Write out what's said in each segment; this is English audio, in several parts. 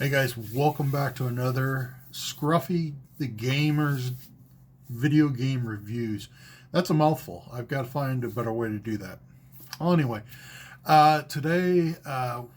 Hey guys, welcome back to another Scruffy the Gamer's video game reviews. That's a mouthful. I've got to find a better way to do that. Well, anyway, today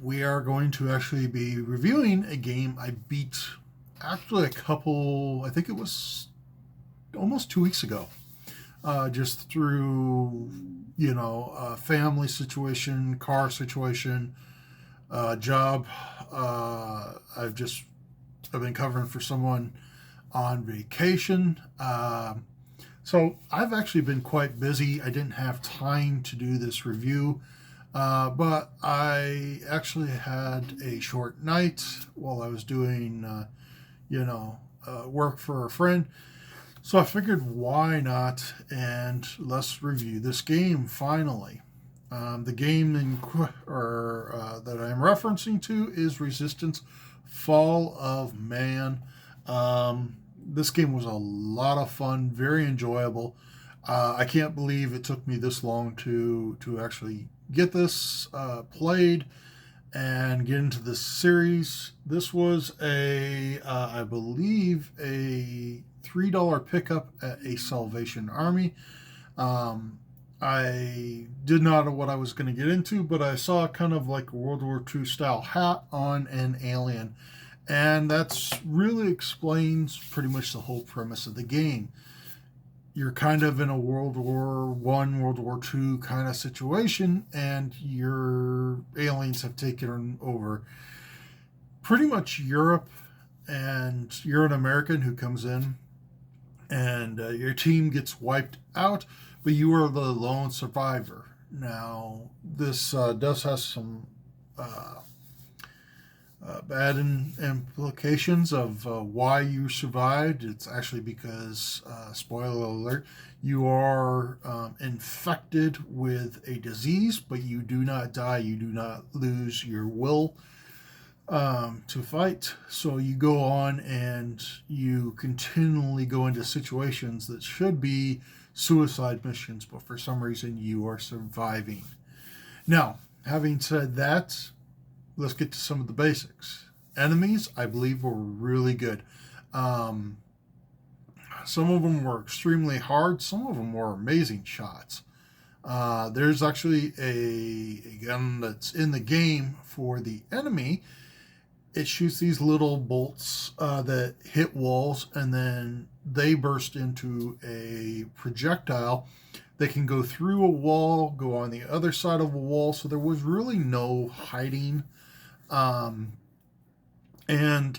we are going to actually be reviewing a game I beat actually I think it was almost 2 weeks ago. Just through, family situation, car situation, job. I've been covering for someone on vacation. So I've actually been quite busy. I didn't have time to do this review, but I actually had a short night while I was doing, work for a friend. So I figured, why not? And let's review this game finally. The game that I'm referencing to is Resistance: Fall of Man. This game was a lot of fun, very enjoyable. I can't believe it took me this long to actually get this played and get into this series. This was I believe, a $3 pickup at a Salvation Army. I did not know what I was going to get into, but I saw kind of like a World War II style hat on an alien. And that's really explains pretty much the whole premise of the game. You're kind of in a World War I, World War II kind of situation, and your aliens have taken over pretty much Europe, and you're an American who comes in, and your team gets wiped out, but you are the lone survivor. Now, this does have some bad implications of why you survived. It's actually because, spoiler alert, you are infected with a disease, but you do not die. You do not lose your will to fight. So you go on and you continually go into situations that should be suicide missions, but for some reason you are surviving. Now, having said that, let's get to some of the basics. Enemies, I believe, were really good. Some of them were extremely hard. Some of them were amazing shots. There's actually a gun that's in the game for the enemy. It shoots these little bolts that hit walls, and then they burst into a projectile that can go through a wall, go on the other side of a wall. So there was really no hiding. And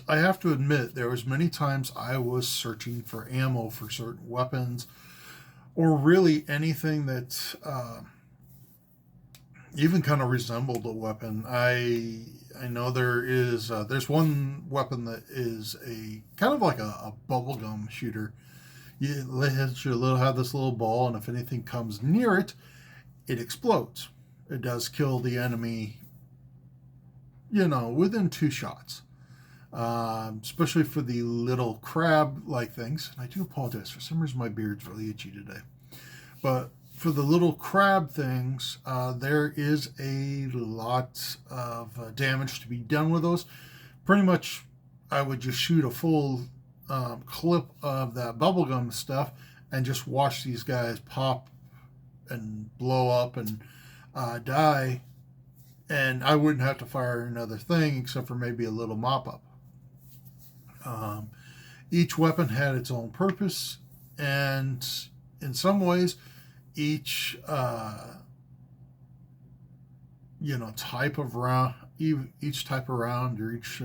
I have to admit, there was many times I was searching for ammo for certain weapons, or really anything that even kind of resembled a weapon. I know there's one weapon that is a kind of like a bubblegum shooter. You have this little ball, and if anything comes near it, it explodes. It does kill the enemy, within 2 shots. Especially for the little crab-like things. And I do apologize. For some reason, my beard's really itchy today. But for the little crab things, there is a lot of damage to be done with those. Pretty much, I would just shoot a full clip of that bubblegum stuff and just watch these guys pop and blow up and die. And I wouldn't have to fire another thing except for maybe a little mop-up. Each weapon had its own purpose, and in some ways, each type of round, or each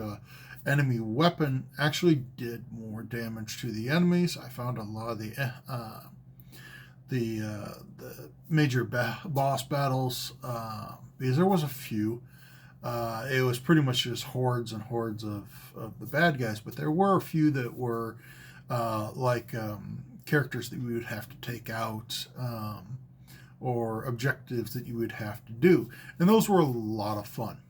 enemy weapon actually did more damage to the enemies. I found a lot of the major boss battles, because there was a few. It was pretty much just hordes and hordes of the bad guys, but there were a few that were characters that you would have to take out, or objectives that you would have to do. And those were a lot of fun.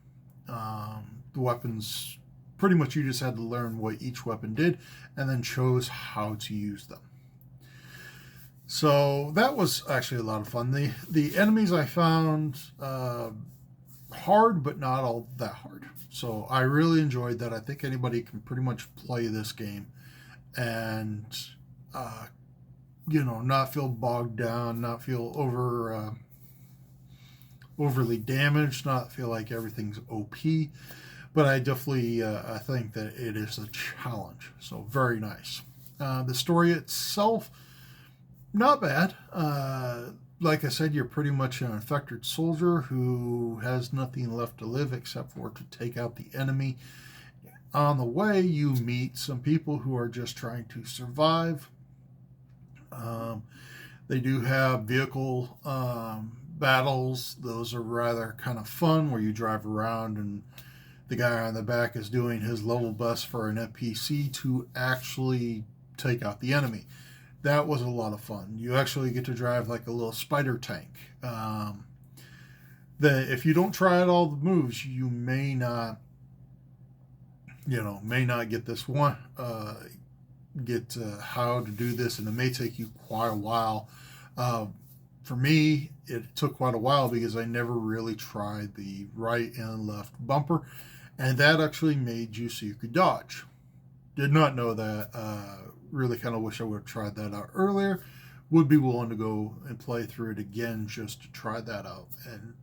The weapons, pretty much you just had to learn what each weapon did and then chose how to use them. So that was actually a lot of fun. The enemies I found hard, but not all that hard. So I really enjoyed that. I think anybody can pretty much play this game and uh, not feel bogged down, not feel overly damaged, not feel like everything's OP. But I definitely I think that it is a challenge. So very nice. The story itself, not bad. Like I said, you're pretty much an infected soldier who has nothing left to live except for to take out the enemy. On the way, you meet some people who are just trying to survive. Um, they do have vehicle battles. Those are rather kind of fun, where you drive around and the guy on the back is doing his level best for an NPC to actually take out the enemy. That was a lot of fun. You actually get to drive like a little spider tank. That if you don't try out all the moves, you may not, get this one, get how to do this, and it may take you quite a while. Uh, for me, it took quite a while because I never really tried the right and left bumper, and that actually made you so you could dodge. Did not know that. Really kind of wish I would have tried that out earlier. Would be willing to go and play through it again just to try that out and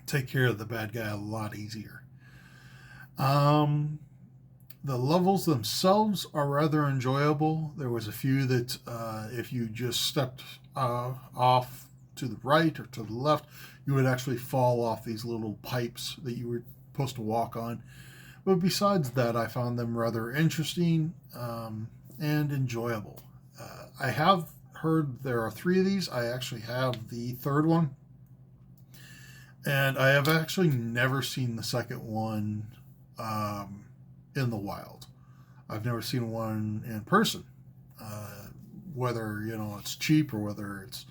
take care of the bad guy a lot easier. Um, the levels themselves are rather enjoyable. There was a few that if you just stepped off to the right or to the left, you would actually fall off these little pipes that you were supposed to walk on. But besides that, I found them rather interesting and enjoyable. I have heard there are 3 of these. I actually have the third one. And I have actually never seen the second one in the wild. I've never seen one in person. Whether, it's cheap or whether it's,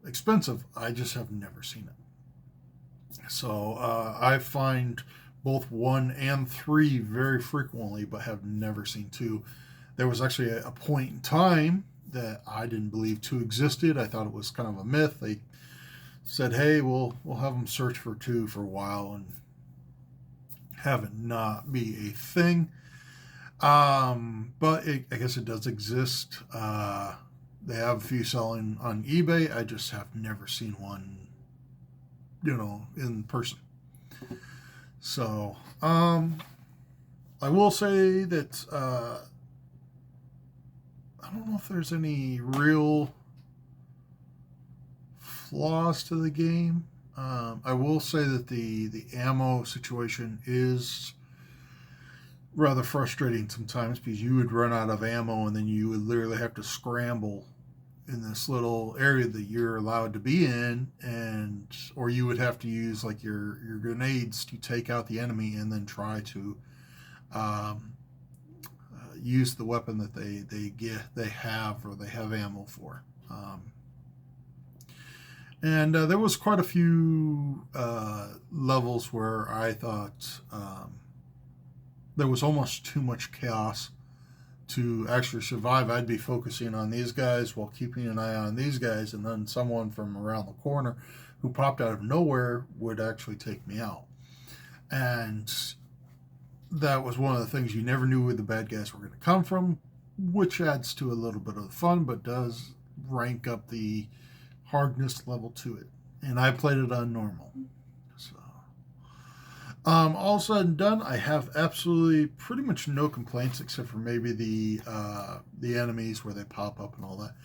expensive, I just have never seen it. So I find both 1 and 3 very frequently, but have never seen 2. There was actually a point in time that I didn't believe 2 existed. I thought it was kind of a myth. They said, "Hey, we'll have them search for 2 for a while," and have it not be a thing. But I guess it does exist. They have a few selling on eBay. I just have never seen one, in person. So, I will say that I don't know if there's any real flaws to the game. I will say that the ammo situation is rather frustrating sometimes because you would run out of ammo and then you would literally have to scramble in this little area that you're allowed to be in, or you would have to use like your grenades to take out the enemy and then try to use the weapon that they have ammo for. And there was quite a few levels where I thought there was almost too much chaos to actually survive. I'd be focusing on these guys while keeping an eye on these guys, and then someone from around the corner who popped out of nowhere would actually take me out. And that was one of the things, you never knew where the bad guys were going to come from, which adds to a little bit of the fun, but does rank up the hardness level to it. And I played it on normal. So, all said and done, I have absolutely pretty much no complaints except for maybe the enemies where they pop up and all that.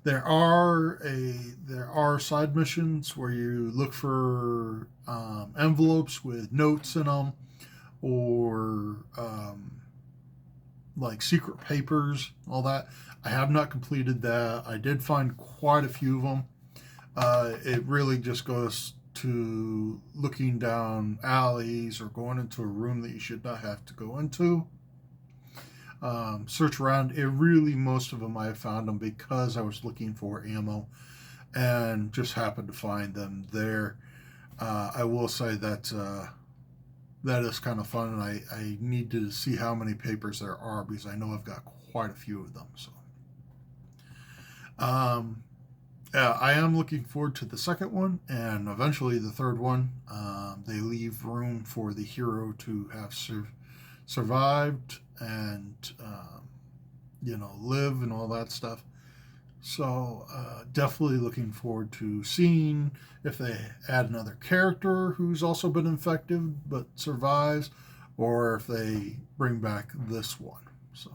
There are side missions where you look for envelopes with notes in them, or like secret papers, all that. I have not completed that. I did find quite a few of them. It really just goes to looking down alleys or going into a room that you should not have to go into. Search around. Most of them I found them because I was looking for ammo and just happened to find them there. I will say that that is kind of fun, and I need to see how many papers there are because I know I've got quite a few of them. So, I am looking forward to the second one and eventually the third one. They leave room for the hero to have survived and live and all that stuff. So definitely looking forward to seeing if they add another character who's also been infected but survives, or if they bring back this one. So,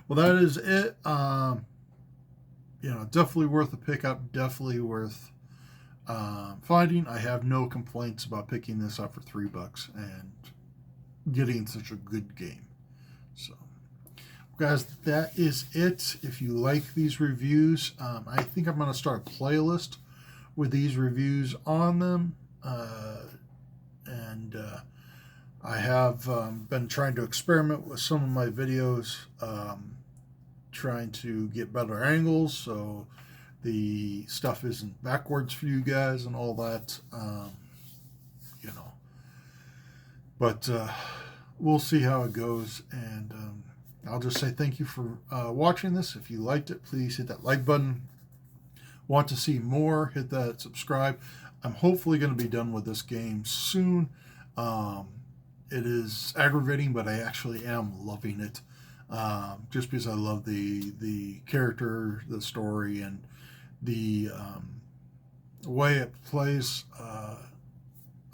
well, that is it. Definitely worth a pickup. Definitely worth finding. I have no complaints about picking this up for $3 and getting such a good game. So, guys, that is it. If you like these reviews, I think I'm going to start a playlist with these reviews on them. And I have been trying to experiment with some of my videos, trying to get better angles so the stuff isn't backwards for you guys and all that. But we'll see how it goes. And I'll just say thank you for watching this. If you liked it, please hit that like button. Want to see more, hit that subscribe. I'm hopefully going to be done with this game soon. It is aggravating, but I actually am loving it. Just because I love the character, the story, and the way it plays. I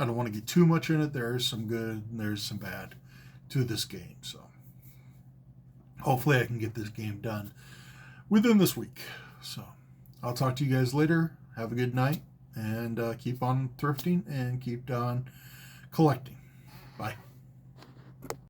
don't want to get too much in it. There is some good and there's some bad to this game. So hopefully I can get this game done within this week. So I'll talk to you guys later. Have a good night and keep on thrifting and keep on collecting. Bye.